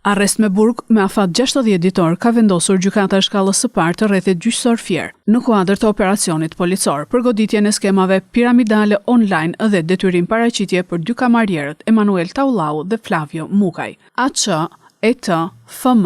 Arrest me burg me afat 60 ditor ka vendosur gjykata e shkallës së parë të rrethit gjyqësor Fier në kuadër të operacionit policor për goditjen e skemave piramidale online dhe detyrim paraqitje për dy kamarierët Emanuel Taulau dhe Flavio Mukaj. AQ, ET, FM,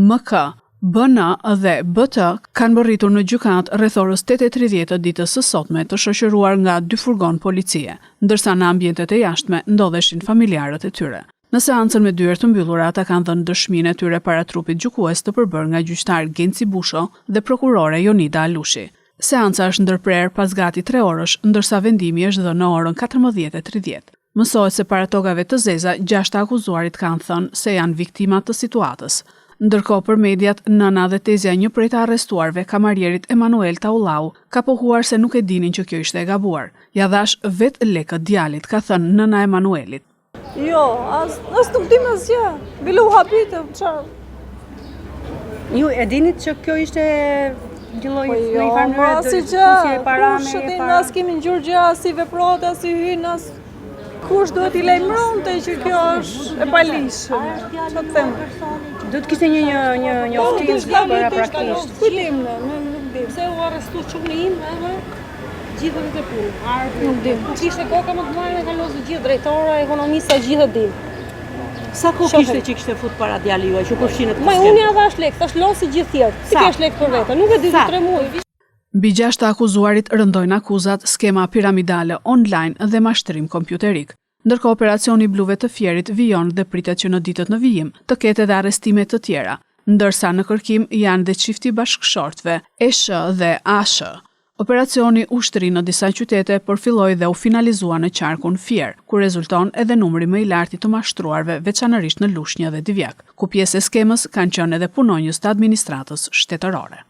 MK, BN dhe BT kanë bërritur në gjykat rreth orës 8:30 të ditës së sotme të shoqëruar nga 2 furgon policie, ndërsa në ambientet e jashtme ndodheshin familjarët e tyre. Në seancën me dyert të mbyllura ata kanë dhënë dëshminë e tyre para trupit gjykues të përbërë nga gjyqtar Genci Busho dhe prokurore Jonida Alushi. Seanca është ndërprer pas gati 3 orësh, ndërsa vendimi është dhënë në orën 14:30. Mësohet se para tokave të zeza 6 të akuzuarit kanë thënë se janë viktima të situatës. Ndërkohë për mediat, nëna dhe tezja një prej të arrestuarve, kamarierit Emanuel Taulau, ka pohuar se nuk e dinin që kjo ishte e gabuar. Ja dhash vetë lekët djalit, ka thënë nëna Emanuelit. Jo, as nuk dim asgjë. Bilu habitë, çfarë? Ju e dinit që kjo ishte një lloj në farë mënyrë para me para. As kemi ngjur gjë, as si veprohet, as si hyn, as kush duhet i lajmëronte që kjo është e palishme. Çfarë them? Do të kishte një oftim para praktikisht. Filim nuk dim. Pse u arrestu çuni im edhe gjithë të punë. Nuk dim. Kishte koka më të madhe me kalosë gjithë drejtora, ekonomista gjithë dim. Sa kohë kishte që kishte fut para djalit juaj që përfshinë të skemë? Unë ja dhash lek, thash losi gjithë tjerë. Si kesh lek për vete? Nuk e di 3 muaj. Mbi 6 të akuzuarit rëndojnë akuzat skema piramidale online dhe mashtrim kompjuterik. Ndërkohë operacioni Bluve të Fierit vijon dhe pritet që në ditët në vijim të ketë edhe arrestime të tjera, ndërsa në kërkim janë dhe çifti bashkëshortëve ESH dhe ASH. Operacioni ushtri në disa qytete përfilloi dhe u finalizua në qarkun Fier, ku rezulton edhe numri më i lartë të mashtruarve veçanërisht në Lushnjë dhe Divjak, ku pjesë e skemës kanë qenë edhe punonjës të administratës shtetërore.